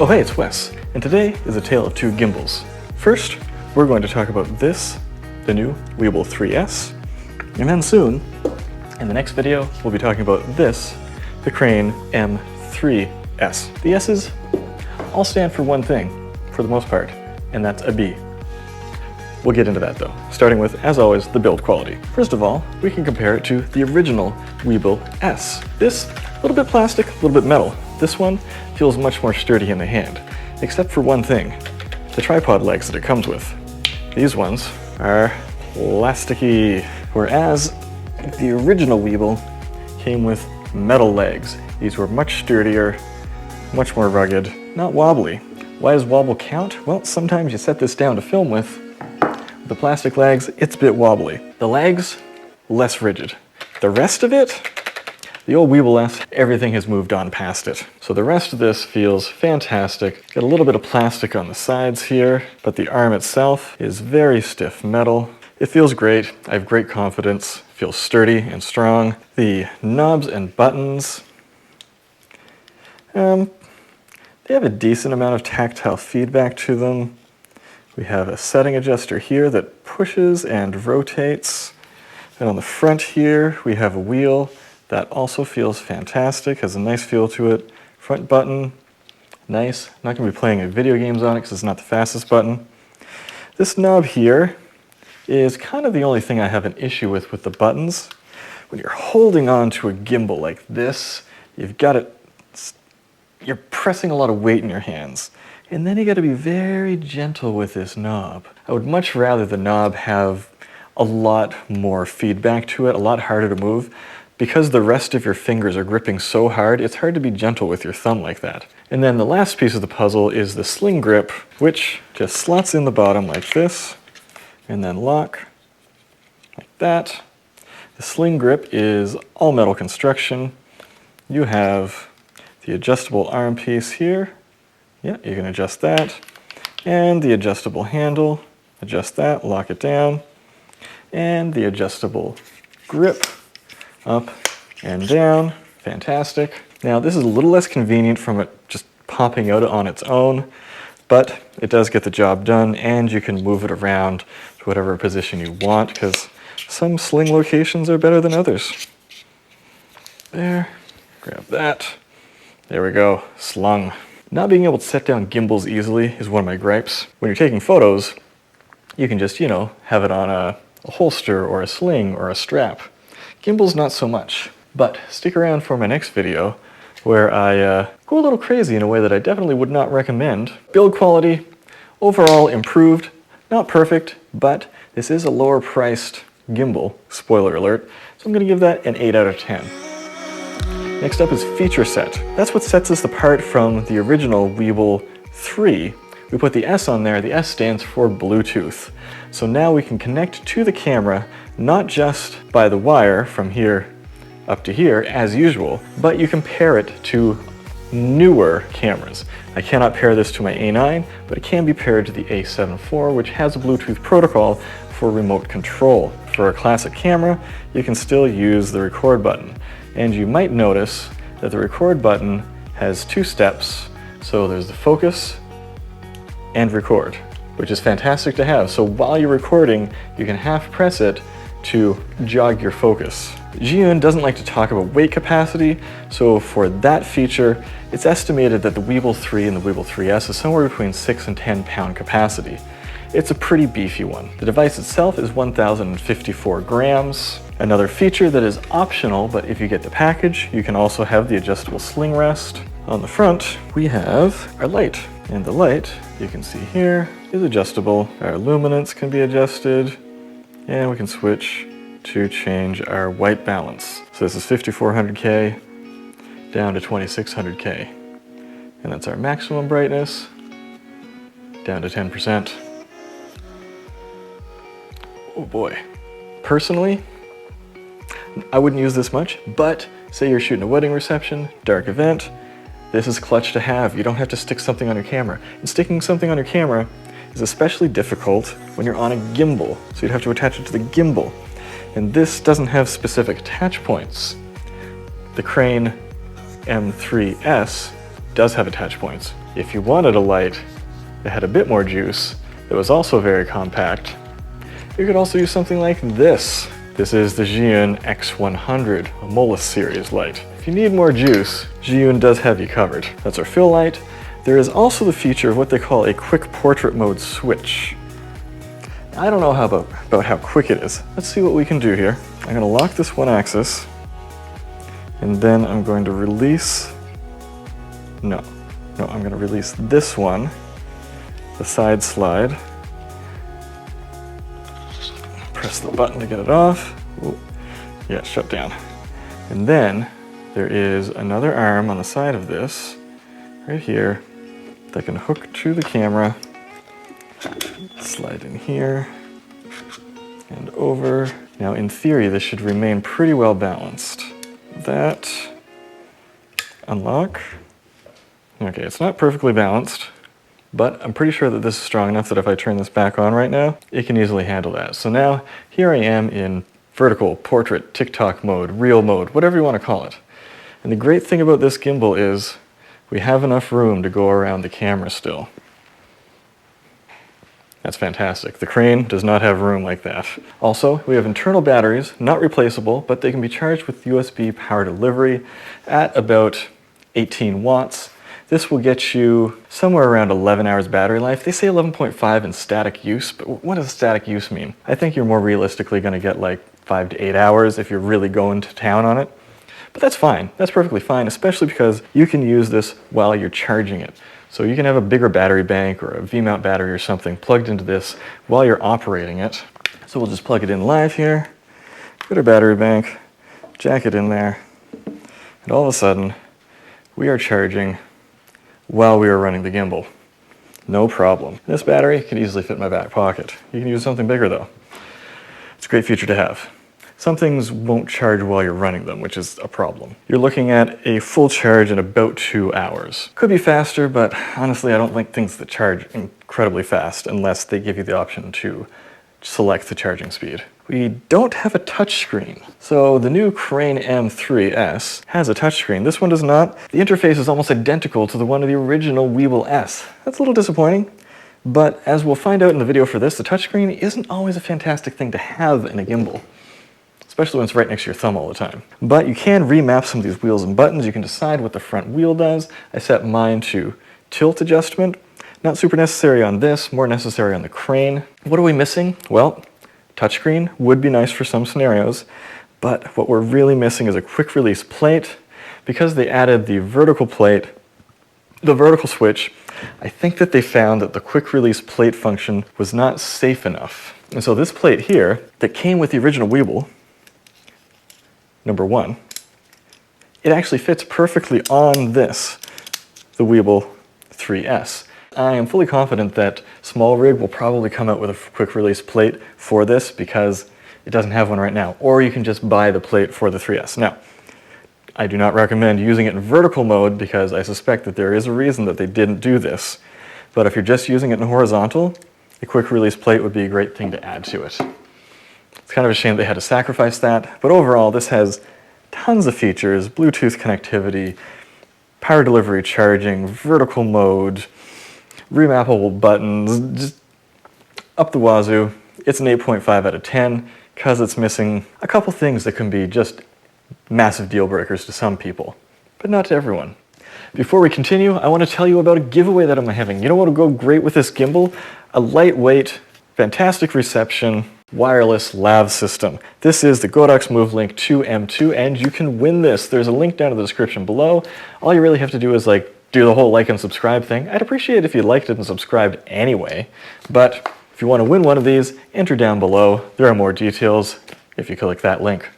Oh hey, it's Wes, and today is a tale of two gimbals. First, we're going to talk about this, the new Weebill 3S, and then soon, in the next video, we'll be talking about this, the Crane M3S. The S's all stand for one thing, for the most part, and that's a B. We'll get into that though, starting with, as always, the build quality. First of all, we can compare it to the original Weebill S. This, a little bit plastic, a little bit metal. This one feels much more sturdy in the hand, except for one thing, the tripod legs that it comes with. These ones are plasticky, whereas the original Weebill came with metal legs. These were much sturdier, much more rugged, not wobbly. Why does wobble count? Well, sometimes you set this down to film with. The plastic legs, it's a bit wobbly. The legs, less rigid. The rest of it, the old Weebill S, everything has moved on past it. So the rest of this feels fantastic. Got a little bit of plastic on the sides here, but the arm itself is very stiff metal. It feels great. I have great confidence. Feels sturdy and strong. The knobs and buttons, they have a decent amount of tactile feedback to them. We have a setting adjuster here that pushes and rotates. And on the front here, we have a wheel that also feels fantastic, has a nice feel to it. Front button, nice. I'm not going to be playing video games on it because it's not the fastest button. This knob here is kind of the only thing I have an issue with the buttons. When you're holding on to a gimbal like this, you've got it, you're pressing a lot of weight in your hands. And then you got to be very gentle with this knob. I would much rather the knob have a lot more feedback to it, a lot harder to move. Because the rest of your fingers are gripping so hard, it's hard to be gentle with your thumb like that. And then the last piece of the puzzle is the sling grip, which just slots in the bottom like this, and then lock like that. The sling grip is all metal construction. You have the adjustable arm piece here. Yeah, you can adjust that. And the adjustable handle, adjust that, lock it down. And the adjustable grip, up and down, fantastic. Now this is a little less convenient from it just popping out on its own, but it does get the job done, and you can move it around to whatever position you want, because some sling locations are better than others. There, grab that. There we go, slung. Not being able to set down gimbals easily is one of my gripes. When you're taking photos, you can just, have it on a holster or a sling or a strap. Gimbals, not so much. But stick around for my next video where I go a little crazy in a way that I definitely would not recommend. Build quality, overall improved, not perfect, but this is a lower priced gimbal, spoiler alert, so I'm going to give that an 8 out of 10. Next up is feature set. That's what sets us apart from the original Weebill 3. We put the S on there. The S stands for Bluetooth. So now we can connect to the camera, not just by the wire from here up to here as usual, but you can pair it to newer cameras. I cannot pair this to my A9, but it can be paired to the A7 IV, which has a Bluetooth protocol for remote control. For a classic camera, you can still use the record button. And you might notice that the record button has two steps. So there's the focus and record, which is fantastic to have. So while you're recording, you can half press it to jog your focus. Zhiyun doesn't like to talk about weight capacity, so for that feature, it's estimated that the Weebill 3 and the Weebill 3S is somewhere between 6 and 10 pound capacity. It's a pretty beefy one. The device itself is 1,054 grams. Another feature that is optional, but if you get the package, you can also have the adjustable sling rest. On the front, we have our light. And the light, you can see here, is adjustable. Our luminance can be adjusted, and we can switch to change our white balance. So this is 5400K down to 2600K. And that's our maximum brightness, down to 10%. Oh boy. Personally, I wouldn't use this much, but say you're shooting a wedding reception, dark event, this is clutch to have. You don't have to stick something on your camera. And sticking something on your camera is especially difficult when you're on a gimbal. So you'd have to attach it to the gimbal. And this doesn't have specific attach points. The Crane M3S does have attach points. If you wanted a light that had a bit more juice, that was also very compact, you could also use something like this. This is the Zhiyun X100, a Molus series light. If you need more juice, Zhiyun does have you covered. That's our fill light. There is also the feature of what they call a quick portrait mode switch. I don't know about how quick it is. Let's see what we can do here. I'm going to lock this one axis, and then I'm going to release, I'm going to release this one, the side slide. Press the button to get it off. Ooh. Yeah, it's shut down. And then there is another arm on the side of this, right here, that can hook to the camera. Slide in here and over. Now in theory this should remain pretty well balanced. That, unlock. Okay, it's not perfectly balanced, but I'm pretty sure that this is strong enough that if I turn this back on right now, it can easily handle that. So now here I am in vertical, portrait, TikTok mode, reel mode, whatever you want to call it. And the great thing about this gimbal is we have enough room to go around the camera still. That's fantastic. The crane does not have room like that. Also, we have internal batteries, not replaceable, but they can be charged with USB power delivery at about 18 watts. This will get you somewhere around 11 hours battery life. They say 11.5 in static use, but what does static use mean? I think you're more realistically going to get like 5 to 8 hours if you're really going to town on it. But that's fine. That's perfectly fine, especially because you can use this while you're charging it. So you can have a bigger battery bank or a V-mount battery or something plugged into this while you're operating it. So we'll just plug it in live here, get our battery bank, jack it in there, and all of a sudden we are charging while we are running the gimbal. No problem. This battery can easily fit in my back pocket. You can use something bigger though. It's a great feature to have. Some things won't charge while you're running them, which is a problem. You're looking at a full charge in about 2 hours. Could be faster, but honestly I don't like things that charge incredibly fast unless they give you the option to select the charging speed. We don't have a touchscreen. So the new Crane M3S has a touchscreen. This one does not. The interface is almost identical to the one of the original Weebill S. That's a little disappointing, but as we'll find out in the video for this, the touchscreen isn't always a fantastic thing to have in a gimbal, especially when it's right next to your thumb all the time. But you can remap some of these wheels and buttons. You can decide what the front wheel does. I set mine to tilt adjustment. Not super necessary on this, more necessary on the Crane. What are we missing? Well, touchscreen would be nice for some scenarios, but what we're really missing is a quick release plate. Because they added the vertical plate, the vertical switch, I think that they found that the quick release plate function was not safe enough. And so this plate here that came with the original Weebill, number 1, it actually fits perfectly on this, the Weebill 3S. I am fully confident that Small Rig will probably come out with a quick release plate for this because it doesn't have one right now, or you can just buy the plate for the 3S. Now, I do not recommend using it in vertical mode because I suspect that there is a reason that they didn't do this. But if you're just using it in horizontal, a quick release plate would be a great thing to add to it. It's kind of a shame they had to sacrifice that, but overall this has tons of features: Bluetooth connectivity, power delivery charging, vertical mode, remappable buttons, just up the wazoo. It's an 8.5 out of 10 because it's missing a couple things that can be just massive deal breakers to some people, but not to everyone. Before we continue, I want to tell you about a giveaway that I'm having. You know what will go great with this gimbal? A lightweight, fantastic reception, wireless lav system. This is the Godox MoveLink 2 M2, and you can win this. There's a link down in the description below. All you really have to do is do the whole like and subscribe thing. I'd appreciate it if you liked it and subscribed anyway, but if you want to win one of these, enter down below. There are more details if you click that link.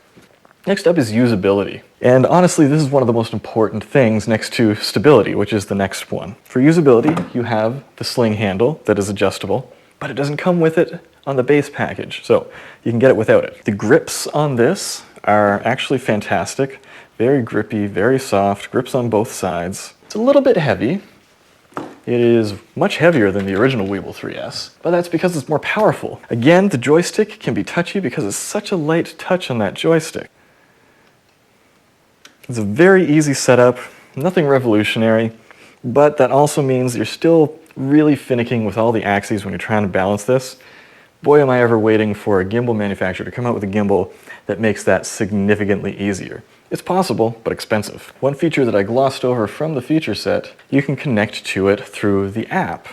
Next up is usability. And honestly, this is one of the most important things next to stability, which is the next one. For usability, you have the sling handle that is adjustable, but it doesn't come with it on the base package, so you can get it without it. The grips on this are actually fantastic. Very grippy, very soft, grips on both sides. It's a little bit heavy. It is much heavier than the original Weebill 3S, but that's because it's more powerful. Again, the joystick can be touchy because it's such a light touch on that joystick. It's a very easy setup, nothing revolutionary, but that also means you're still really finicking with all the axes when you're trying to balance this. Boy, am I ever waiting for a gimbal manufacturer to come out with a gimbal that makes that significantly easier. It's possible, but expensive. One feature that I glossed over from the feature set, you can connect to it through the app.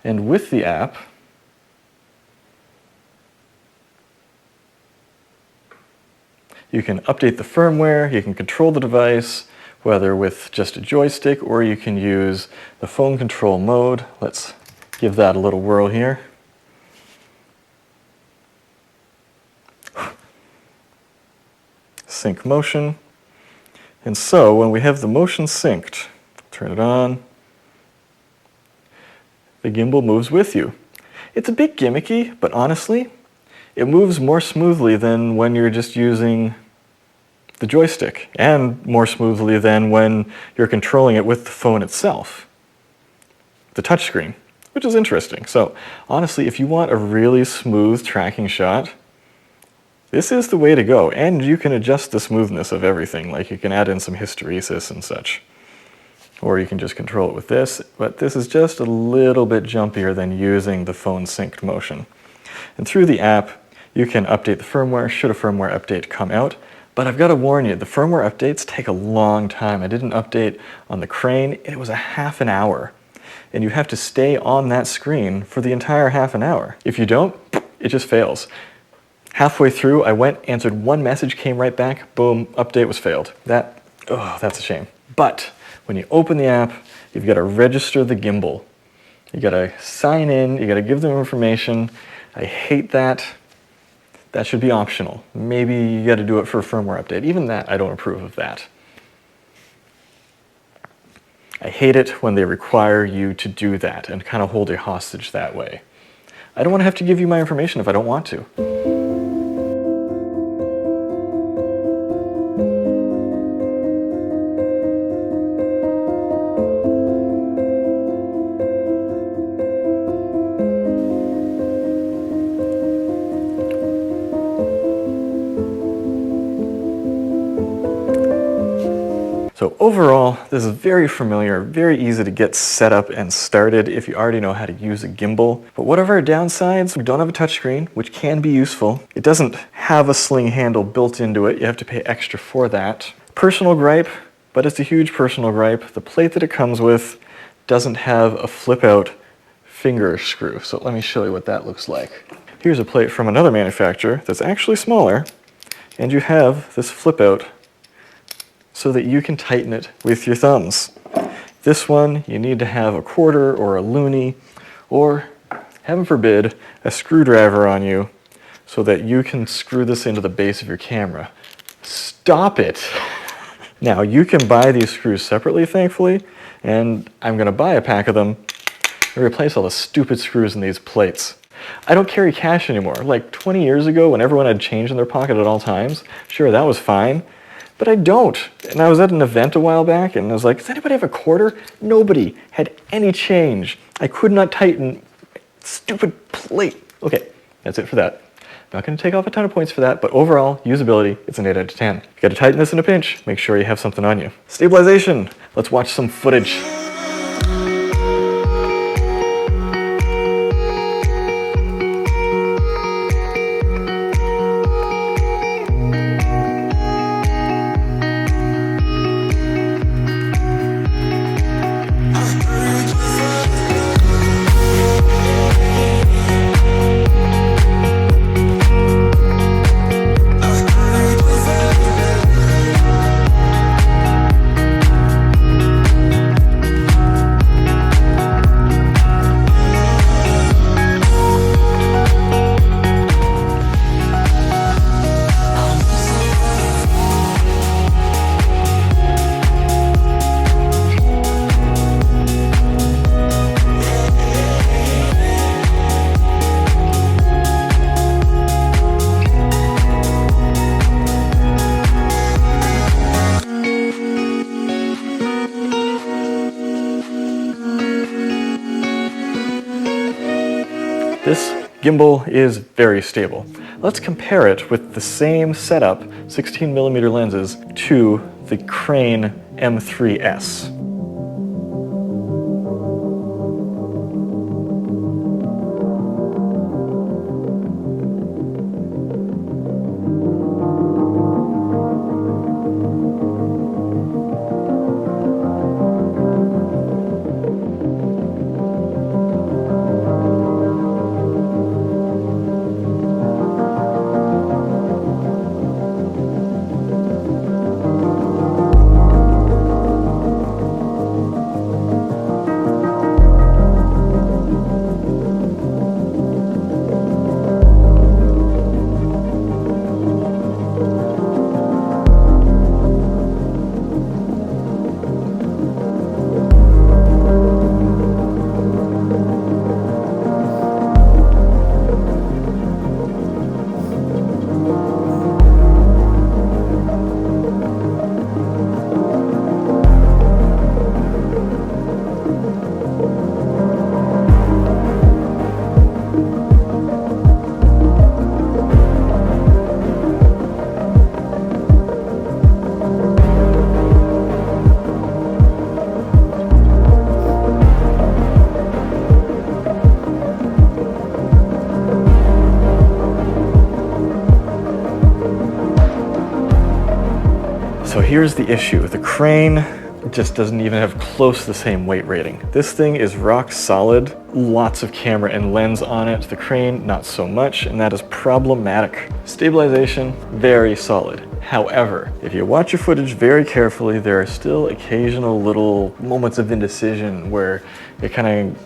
And with the app, you can update the firmware, you can control the device, whether with just a joystick or you can use the phone control mode. Let's give that a little whirl here. Sync motion. And so when we have the motion synced, turn it on, the gimbal moves with you. It's a bit gimmicky, but honestly, it moves more smoothly than when you're just using the joystick, and more smoothly than when you're controlling it with the phone itself, the touchscreen, which is interesting. So honestly, if you want a really smooth tracking shot, this is the way to go. And you can adjust the smoothness of everything, like you can add in some hysteresis and such. Or you can just control it with this, but this is just a little bit jumpier than using the phone synced motion. And through the app, you can update the firmware should a firmware update come out. But I've got to warn you, the firmware updates take a long time. I did an update on the Crane, and it was a half an hour. And you have to stay on that screen for the entire half an hour. If you don't, it just fails. Halfway through, I went, answered one message, came right back, boom, update was failed. That's a shame. But when you open the app, you've got to register the gimbal. You got to sign in, you got to give them information. I hate that. That should be optional. Maybe you got to do it for a firmware update. Even that, I don't approve of that. I hate it when they require you to do that and kind of hold you hostage that way. I don't want to have to give you my information if I don't want to. So overall, this is very familiar, very easy to get set up and started if you already know how to use a gimbal. But what are our downsides? We don't have a touchscreen, which can be useful. It doesn't have a sling handle built into it. You have to pay extra for that. Personal gripe, but it's a huge personal gripe. The plate that it comes with doesn't have a flip-out finger screw. So let me show you what that looks like. Here's a plate from another manufacturer that's actually smaller, and you have this flip-out so that you can tighten it with your thumbs. This one, you need to have a quarter or a loonie, or, heaven forbid, a screwdriver on you so that you can screw this into the base of your camera. Stop it! Now, you can buy these screws separately, thankfully, and I'm gonna buy a pack of them and replace all the stupid screws in these plates. I don't carry cash anymore. Like 20 years ago, when everyone had change in their pocket at all times, sure, that was fine. But I don't. And I was at an event a while back and I was like, does anybody have a quarter? Nobody had any change. I could not tighten stupid plate. Okay, that's it for that. Not going to take off a ton of points for that, but overall, usability, it's an 8 out of 10. You got to tighten this in a pinch, make sure you have something on you. Stabilization, let's watch some footage. This gimbal is very stable. Let's compare it with the same setup, 16mm lenses, to the Crane M3S. So here's the issue. The crane just doesn't even have close to the same weight rating. This thing is rock solid, lots of camera and lens on it. The crane, not so much, and that is problematic. Stabilization, very solid. However, if you watch your footage very carefully, there are still occasional little moments of indecision where it kind of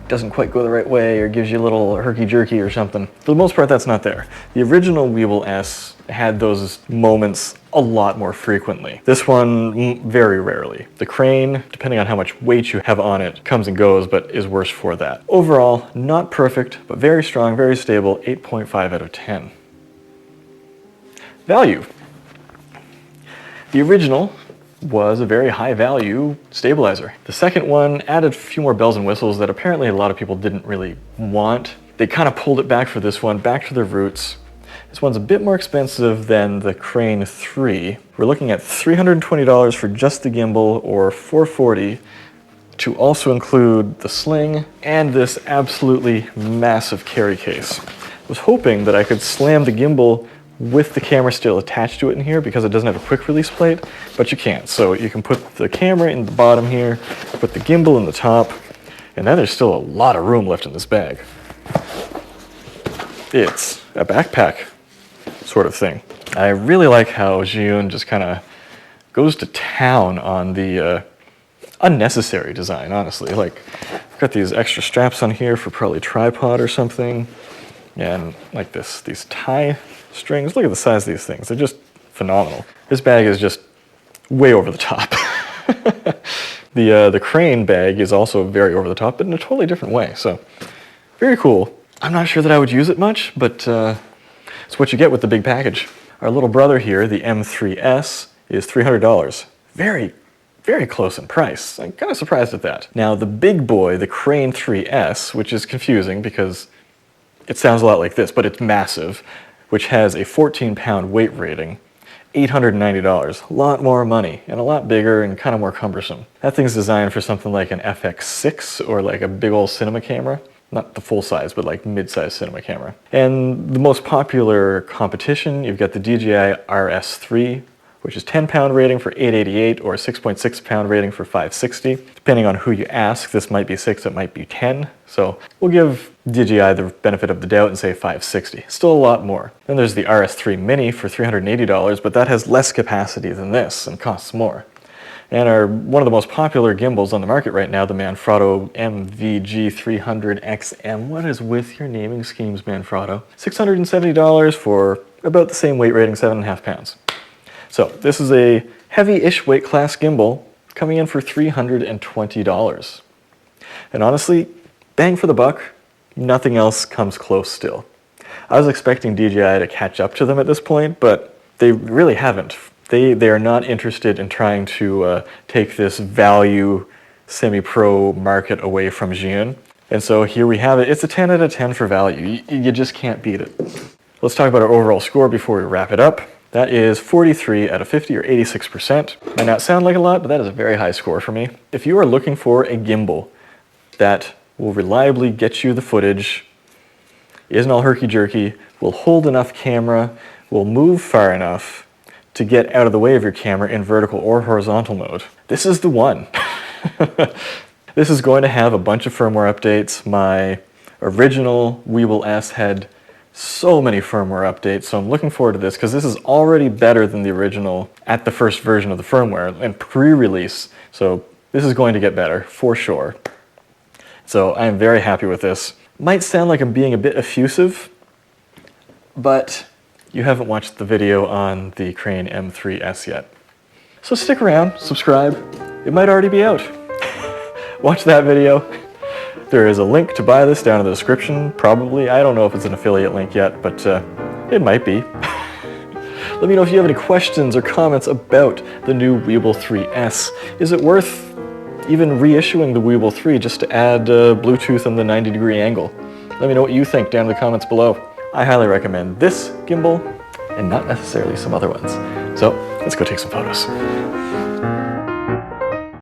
doesn't quite go the right way or gives you a little herky-jerky or something. For the most part, that's not there. The original Weebill S had those moments a lot more frequently. This one, very rarely. The crane, depending on how much weight you have on it, comes and goes, but is worse for that. Overall, not perfect, but very strong, very stable, 8.5 out of 10. Value. The original was a very high value stabilizer. The second one added a few more bells and whistles that apparently a lot of people didn't really want. They kind of pulled it back for this one, back to their roots. This one's a bit more expensive than the Crane 3. We're looking at $320 for just the gimbal, or $440 to also include the sling and this absolutely massive carry case. I was hoping that I could slam the gimbal with the camera still attached to it in here because it doesn't have a quick release plate, but you can't. So you can put the camera in the bottom here, put the gimbal in the top, and then there's still a lot of room left in this bag. It's a backpack sort of thing. I really like how Zhiyun just kind of goes to town on the unnecessary design, honestly. Like, I've got these extra straps on here for probably tripod or something, and like these tie strings. Look at the size of these things. They're just phenomenal. This bag is just way over the top. The crane bag is also very over the top, but in a totally different way. So very cool. I'm not sure that I would use it much, but it's what you get with the big package. Our little brother here, the M3S, is $300. Very, very close in price. I'm kind of surprised at that. Now the big boy, the Crane 3S, which is confusing because it sounds a lot like this, but it's massive, which has a 14-pound weight rating, $890. A lot more money, and a lot bigger and kind of more cumbersome. That thing's designed for something like an FX6 or like a big old cinema camera. Not the full size, but like mid-size cinema camera. And the most popular competition, you've got the DJI RS3, which is 10-pound rating for $888 or 6.6-pound rating for $560. Depending on who you ask, this might be 6, it might be 10. So we'll give DJI the benefit of the doubt and say $560. Still a lot more. Then there's the RS3 Mini for $380, but that has less capacity than this and costs more. And one of the most popular gimbals on the market right now, the Manfrotto MVG300XM. What is with your naming schemes, Manfrotto? $670 for about the same weight rating, 7.5 pounds. So this is a heavy-ish weight class gimbal coming in for $320. And honestly, bang for the buck, nothing else comes close still. I was expecting DJI to catch up to them at this point, but they really haven't. They are not interested in trying to take this value semi-pro market away from Zhiyun. And so here we have it. It's a 10 out of 10 for value. You just can't beat it. Let's talk about our overall score before we wrap it up. That is 43 out of 50, or 86%. Might not sound like a lot, but that is a very high score for me. If you are looking for a gimbal that will reliably get you the footage, isn't all herky-jerky, will hold enough camera, will move far enough to get out of the way of your camera in vertical or horizontal mode, this is the one. This is going to have a bunch of firmware updates. My original Weebill S had so many firmware updates, so I'm looking forward to this because this is already better than the original at the first version of the firmware and pre-release, so this is going to get better for sure. So I am very happy with this. Might sound like I'm being a bit effusive, but you haven't watched the video on the Crane M3S yet. So stick around, subscribe, it might already be out. Watch that video. There is a link to buy this down in the description, probably. I don't know if it's an affiliate link yet, but it might be. Let me know if you have any questions or comments about the new Weebill 3S. Is it worth even reissuing the Weebill 3 just to add Bluetooth and the 90-degree angle? Let me know what you think down in the comments below. I highly recommend this gimbal and not necessarily some other ones. So let's go take some photos.